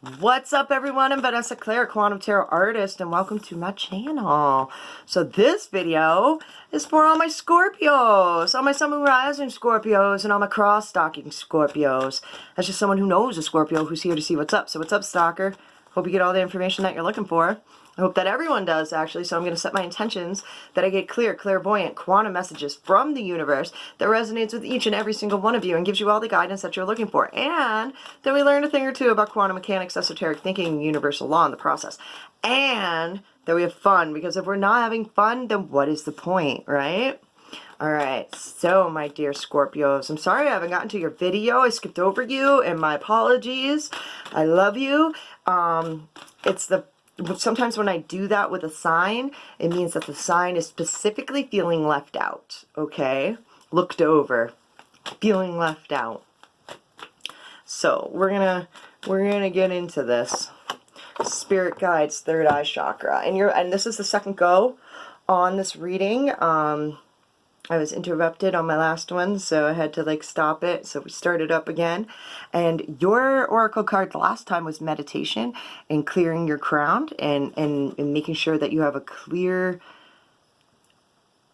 What's up, everyone? I'm Vanessa Claire, Quantum Tarot Artist, and welcome to my channel. So this video is for all my Scorpios, all my Sun, Moon, Rising Scorpios, and all my cross-stalking Scorpios. That's just someone who knows a Scorpio who's here to see what's up. So what's up, stalker? Hope you get all the information that you're looking for. I hope that everyone does, actually, so I'm going to set my intentions that I get clear, clairvoyant, quantum messages from the universe that resonates with each and every single one of you and gives you all the guidance that you're looking for. And then we learn a thing or two about quantum mechanics, esoteric thinking, universal law in the process. And that we have fun, because if we're not having fun, then what is the point, right? Alright, so my dear Scorpios, I'm sorry I haven't gotten to your video. I skipped over you, and my apologies. I love you. Sometimes when I do that with a sign, it means that the sign is specifically feeling left out, okay? Looked over, feeling left out. So we're gonna get into this. Spirit guides, third eye chakra, and this is the second go on this reading. I was interrupted on my last one, so I had to stop it. So we started up again. And your oracle card the last time was meditation and clearing your crown and making sure that you have a clear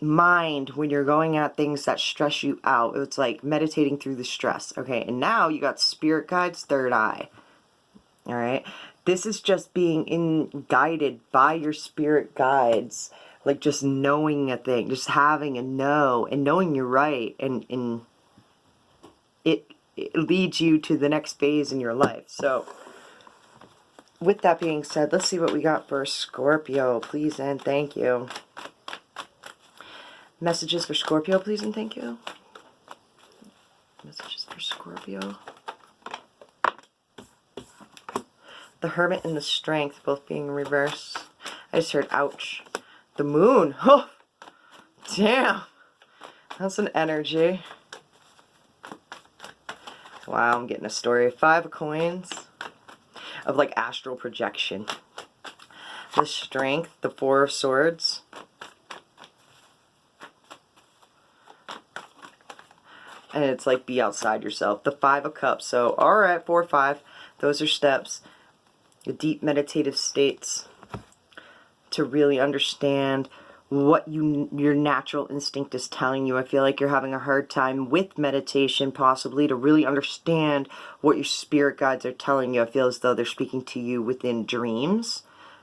mind when you're going at things that stress you out. It's like meditating through the stress. Okay, and now you got spirit guides, third eye. All right, this is just being guided by your spirit guides. Like just knowing a thing, just having a know and knowing you're right, and it leads you to the next phase in your life. So with that being said, let's see what we got for Scorpio, please and thank you. Messages for Scorpio, please and thank you. Messages for Scorpio. The Hermit and the Strength both being in reverse. I just heard ouch. The Moon. Oh, damn. That's an energy. Wow, I'm getting a story. 5 of coins of astral projection. The Strength, the 4 of swords. And it's be outside yourself. The 5 of cups. So, alright, 4, 5. Those are steps. The deep meditative states. To really understand what your natural instinct is telling you. I feel like you're having a hard time with meditation, possibly, to really understand what your spirit guides are telling you. I feel as though they're speaking to you within dreams,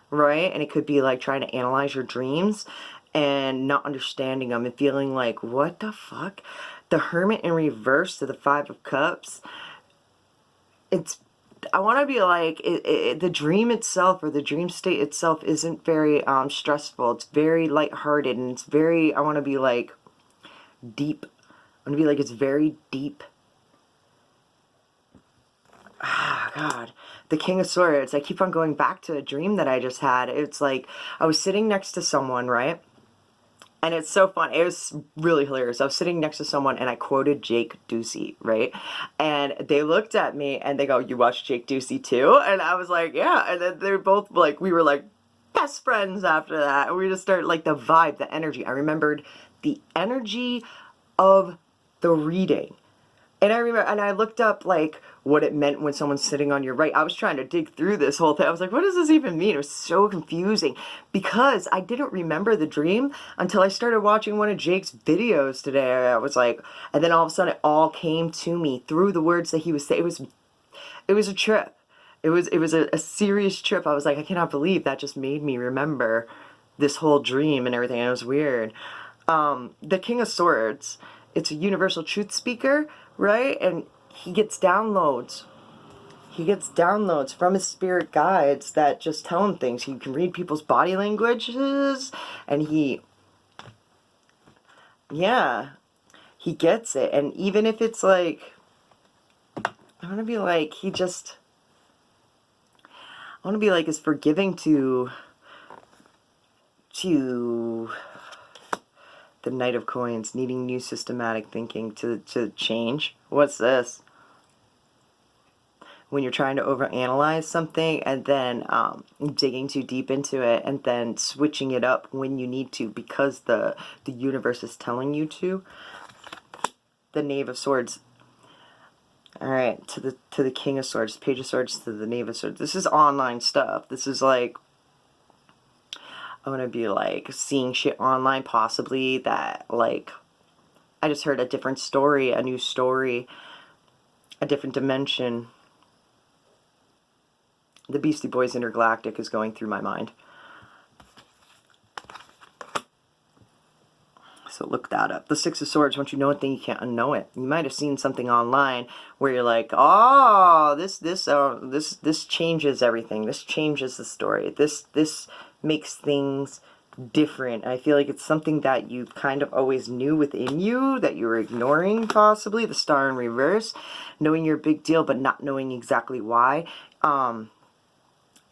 right? And it could be trying to analyze your dreams and not understanding them and feeling like, what the fuck? The Hermit in reverse to the 5 of cups. I want to be the dream itself, or the dream state itself, isn't very stressful. It's very lighthearted, and it's very, I want to be deep. I want to be it's very deep. Ah, God. The King of Swords. I keep on going back to a dream that I just had. It's I was sitting next to someone, right? And it's so fun. It was really hilarious. I was sitting next to someone and I quoted Jake Ducey, right? And they looked at me and they go, "You watch Jake Ducey too?" And I was like, "Yeah." And then they're both we were best friends after that. And we just started the vibe, the energy. I remembered the energy of the reading. And I remember, and I looked up what it meant when someone's sitting on your right. I was trying to dig through this whole thing. I was like, what does this even mean? It was so confusing because I didn't remember the dream until I started watching one of Jake's videos today. I was and then all of a sudden it all came to me through the words that he was saying. It was a trip. It was a serious trip. I was I cannot believe that just made me remember this whole dream and everything. And it was weird. The King of Swords, it's a universal truth speaker, right? And he gets downloads. He gets downloads from his spirit guides that just tell him things. He can read people's body languages, and he gets it. And even if it's I want to be as forgiving to the Knight of Coins, needing new systematic thinking to change. What's this? When you're trying to overanalyze something and then digging too deep into it and then switching it up when you need to because the universe is telling you to. The Knave of Swords. All right, to the King of Swords, Page of Swords, to the Knave of Swords. This is online stuff. This is like, I'm gonna be like seeing shit online, possibly that like I just heard a different story, a new story, a different dimension. The Beastie Boys Intergalactic is going through my mind. So look that up. The Six of Swords, once you know a thing, you can't unknow it. You might have seen something online where you're like, oh, this changes everything. This changes the story. This makes things different. I feel like it's something that you kind of always knew within you that you were ignoring, possibly. The Star in reverse, knowing you're a big deal but not knowing exactly why.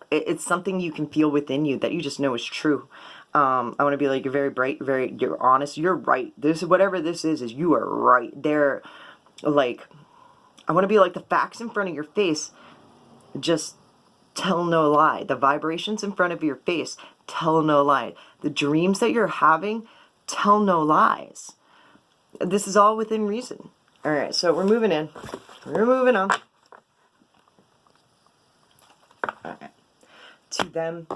It's something you can feel within you that you just know is true. I want to be like, you're very bright, you're honest, you're right. This, whatever this is you are right. They're like, I want to be like, the facts in front of your face just tell no lie. The vibrations in front of your face tell no lie. The dreams that you're having tell no lies. This is all within reason. All right, so we're moving in. We're moving on. All right. To them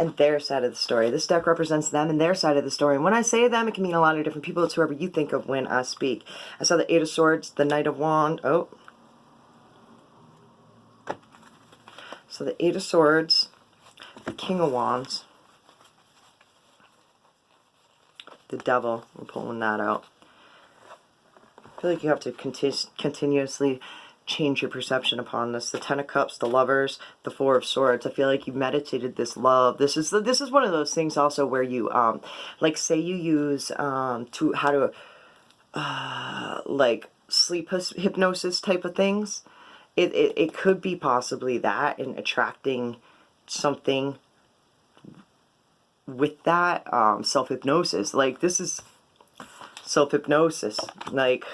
and their side of the story. This deck represents them and their side of the story. And when I say them, it can mean a lot of different people. It's whoever you think of when I speak. I saw the Eight of Swords, the Knight of Wands. Oh. So the Eight of Swords, the King of Wands, the Devil. We're pulling that out. I feel like you have to continuously change your perception upon this. The Ten of Cups, the Lovers, the Four of Swords. I feel like you meditated this love. This is one of those things also where you like, say you use like sleep hypnosis type of things. It could be possibly that, and attracting something with that self-hypnosis. Like, this is self-hypnosis, like.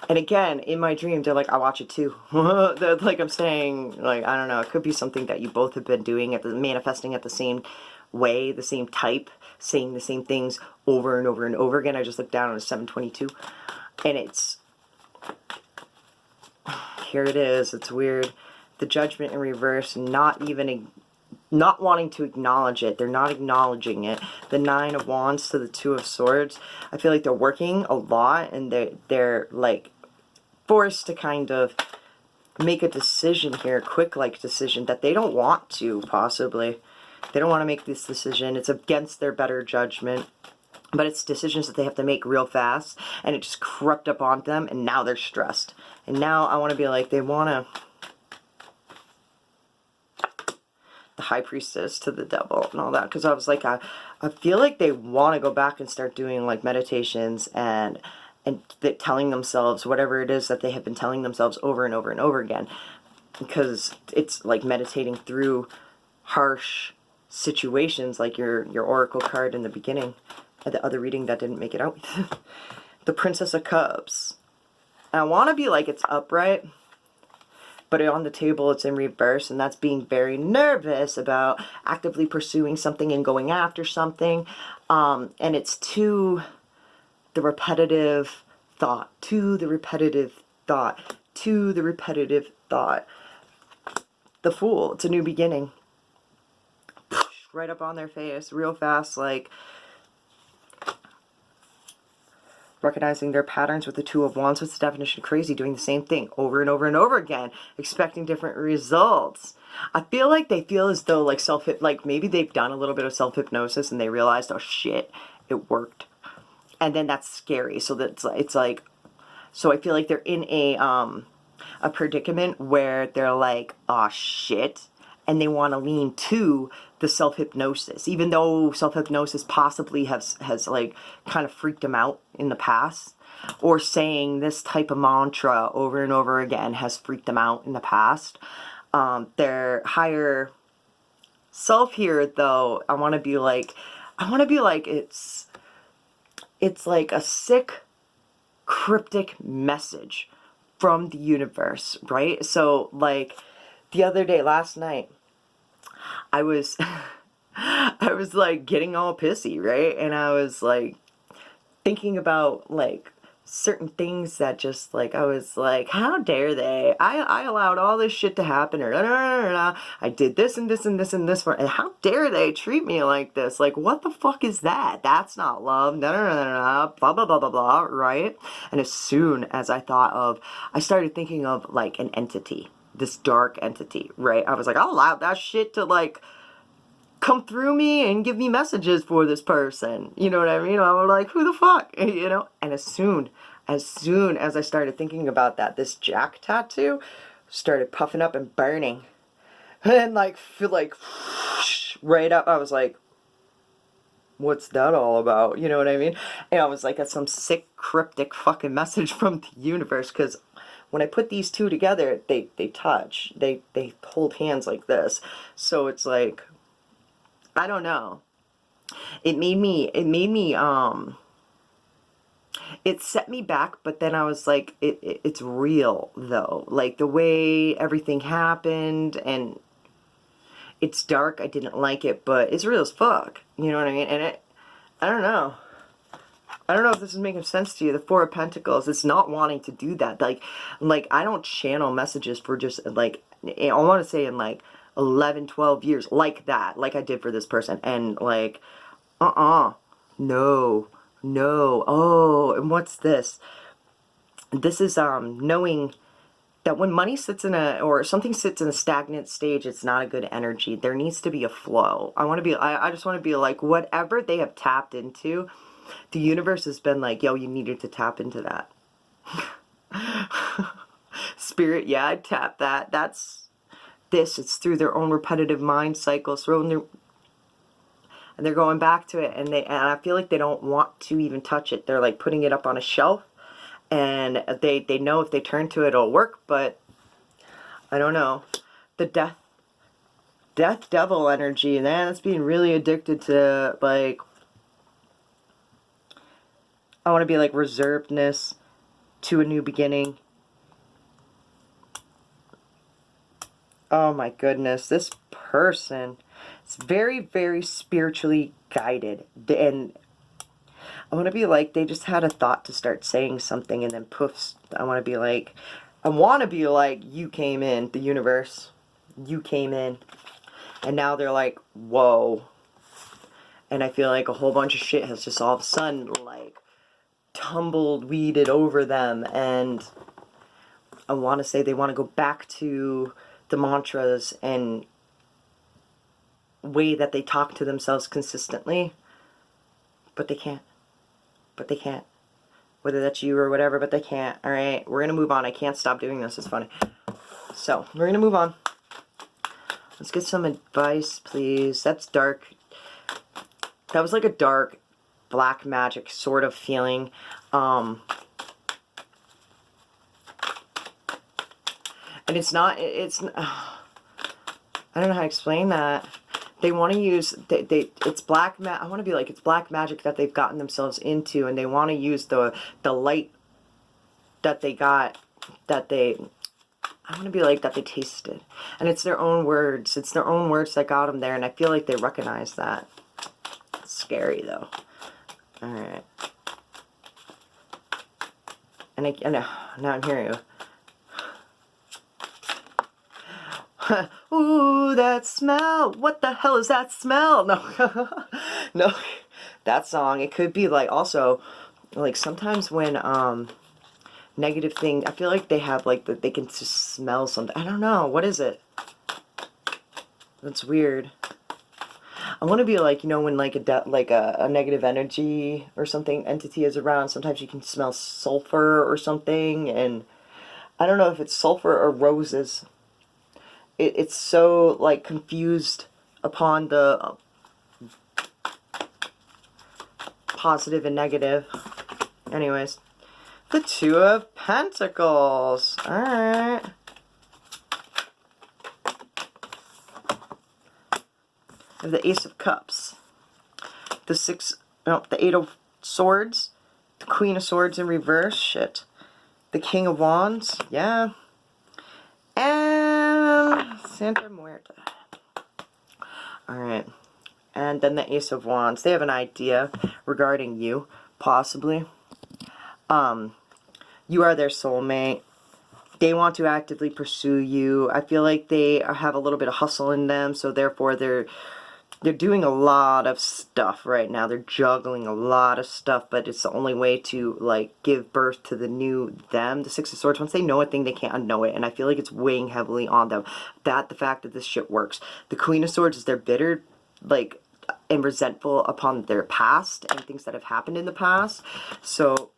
And again, in my dream, they're like, I watch it too. They're like, I'm saying, like, I don't know, it could be something that you both have been doing, manifesting at the same way, the same type, saying the same things over and over and over again. I just looked down on a 722, and it's, here it is, it's weird. The Judgment in reverse, not wanting to acknowledge it. They're not acknowledging it. The Nine of Wands to the Two of Swords. I feel like they're working a lot, and they're like forced to kind of make a decision here, quick like decision that they don't want to, possibly. They don't want to make this decision. It's against their better judgment. But it's decisions that they have to make real fast, and it just crept up on them, and now they're stressed. And now I want to be like, they want to, the High Priestess to the Devil and all that, because I was like, I feel like they want to go back and start doing like meditations and telling themselves whatever it is that they have been telling themselves over and over and over again, because it's like meditating through harsh situations, like your oracle card in the beginning at the other reading that didn't make it out. The Princess of Cups. And I want to be like, it's upright, but on the table it's in reverse, and that's being very nervous about actively pursuing something and going after something. And it's to the repetitive thought, to the repetitive thought, to the repetitive thought. The Fool, it's a new beginning. Right up on their face, real fast, like recognizing their patterns with the Two of Wands. What's the definition of crazy? Doing the same thing over and over and over again, expecting different results. I feel like they feel as though like like maybe they've done a little bit of self-hypnosis and they realized, oh shit, it worked. And then that's scary. So that's, it's like, so I feel like they're in a predicament where they're like, oh shit, and they want to lean to the self-hypnosis, even though self-hypnosis possibly has like kind of freaked them out in the past, or saying this type of mantra over and over again has freaked them out in the past. Their higher self here, though, I want to be like, it's like a sick, cryptic message from the universe, right? So, like, the other day, last night, I was like getting all pissy, right? And I was like thinking about like certain things that just like I was like, how dare they? I allowed all this shit to happen, or I did this and this and this and this for, and how dare they treat me like this? Like, what the fuck is that? That's not love. Blah blah blah blah blah. Right? And as soon as I started thinking of like an entity, this dark entity. Right? I was like, I'll allow that shit to like come through me and give me messages for this person. You know what I mean? I was like, who the fuck? You know? And as soon as I started thinking about that, this Jack tattoo started puffing up and burning. And like, feel like, right up, I was like, what's that all about? You know what I mean? And I was like, that's some sick, cryptic fucking message from the universe, because when I put these two together, they touch. They hold hands like this. So it's like, I don't know. It set me back, but then I was like, it's real though. Like the way everything happened, and it's dark. I didn't like it, but it's real as fuck. You know what I mean? And I don't know. I don't know if this is making sense to you. The Four of Pentacles, it's not wanting to do that. Like I don't channel messages for just like, I want to say in like 11, 12 years like that, like I did for this person. And like, no, oh, and what's this? This is, knowing that when money sits in or something sits in a stagnant stage, it's not a good energy. There needs to be a flow. I just want to be like, whatever they have tapped into, the universe has been like, yo, you needed to tap into that. Spirit, yeah, I tap that. It's through their own repetitive mind cycles, and they're going back to it, and I feel like they don't want to even touch it. They're like putting it up on a shelf, and they know if they turn to it, it'll work, but I don't know. The death devil energy, man, it's being really addicted to, like, I want to be like reservedness to a new beginning. Oh my goodness, this person is very, very spiritually guided. And I want to be like, they just had a thought to start saying something, and then poofs. I want to be like, you came in, the universe. You came in. And now they're like, whoa. And I feel like a whole bunch of shit has just all of a sudden, like, weeded over them. And I want to say they want to go back to the mantras and way that they talk to themselves consistently, but they can't. Whether that's you or whatever, but they can't. All right, we're gonna move on. I can't stop doing this. It's funny. So we're gonna move on. Let's get some advice, please. That's dark. That was like a dark black magic sort of feeling. And it's not, I don't know how to explain that. They want to use, it's black I want to be like, it's black magic that they've gotten themselves into, and they want to use the light that they got, I want to be like, that they tasted. And it's their own words. It's their own words that got them there, and I feel like they recognize that. It's scary, though. Alright. And now I'm hearing you. Ooh, that smell. What the hell is that smell? No. No. That song, it could be like, also, like sometimes when negative thing, I feel like they have like that they can just smell something. I don't know. What is it? That's weird. I want to be like, you know, when like a negative energy or something entity is around, sometimes you can smell sulfur or something, and I don't know if it's sulfur or roses. It's so like confused upon the positive and negative. Anyways, the Two of Pentacles. All right. The Ace of Cups. The Eight of Swords. The Queen of Swords in reverse. Shit. The King of Wands. Yeah. And Santa Muerta. Alright. And then the Ace of Wands. They have an idea regarding you, possibly. You are their soulmate. They want to actively pursue you. I feel like they have a little bit of hustle in them, so therefore they're doing a lot of stuff right now. They're juggling a lot of stuff, but it's the only way to, like, give birth to the new them. The Six of Swords, once they know a thing, they can't unknow it, and I feel like it's weighing heavily on them. The fact that this shit works. The Queen of Swords is they're bitter, like, and resentful upon their past and things that have happened in the past. So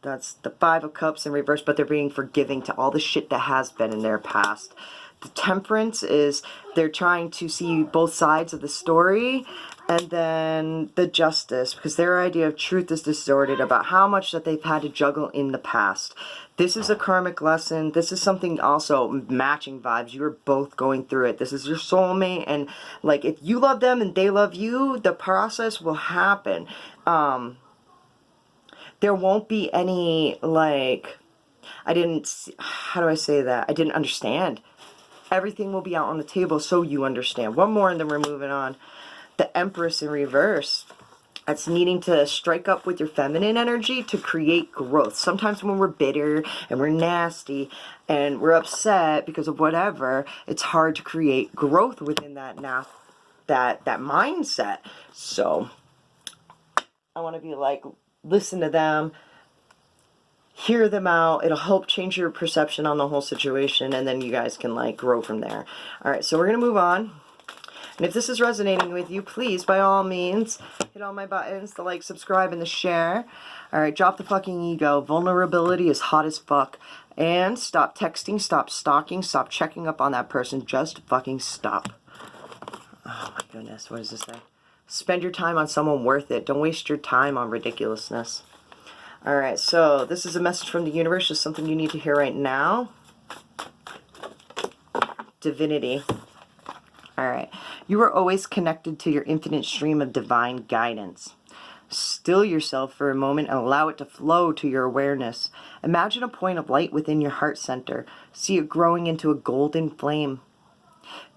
that's the Five of Cups in reverse, but they're being forgiving to all the shit that has been in their past. The Temperance is they're trying to see both sides of the story. And then the Justice, because their idea of truth is distorted about how much that they've had to juggle in the past. This is a karmic lesson. This is something also matching vibes. You are both going through it. This is your soulmate. And, like, if you love them and they love you, the process will happen. There won't be any, like, how do I say that? I didn't understand. Everything will be out on the table so you understand. One more and then we're moving on. The Empress in reverse. That's needing to strike up with your feminine energy to create growth. Sometimes when we're bitter and we're nasty and we're upset because of whatever, it's hard to create growth within that mindset. So I want to be like, listen to them, hear them out. It'll help change your perception on the whole situation, and then you guys can, like, grow from there. All right, so we're going to move on. And if this is resonating with you, please, by all means, hit all my buttons, the like, subscribe, and the share. All right, drop the fucking ego. Vulnerability is hot as fuck. And stop texting, stop stalking, stop checking up on that person. Just fucking stop. Oh, my goodness. What does this say? Spend your time on someone worth it. Don't waste your time on ridiculousness. All right, so this is a message from the universe. Just something you need to hear right now. Divinity. All right. You are always connected to your infinite stream of divine guidance. Still yourself for a moment and allow it to flow to your awareness. Imagine a point of light within your heart center. See it growing into a golden flame.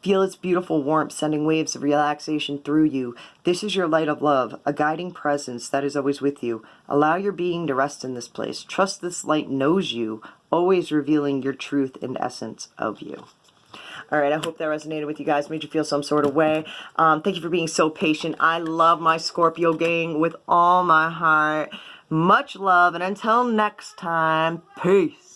Feel its beautiful warmth sending waves of relaxation through you. This is your light of love, a guiding presence that is always with you. Allow your being to rest in this place. Trust this light knows you, always revealing your truth and essence of you. All right, I hope that resonated with you guys, made you feel some sort of way. Thank you for being so patient. I love my Scorpio gang with all my heart. Much love, and until next time, peace.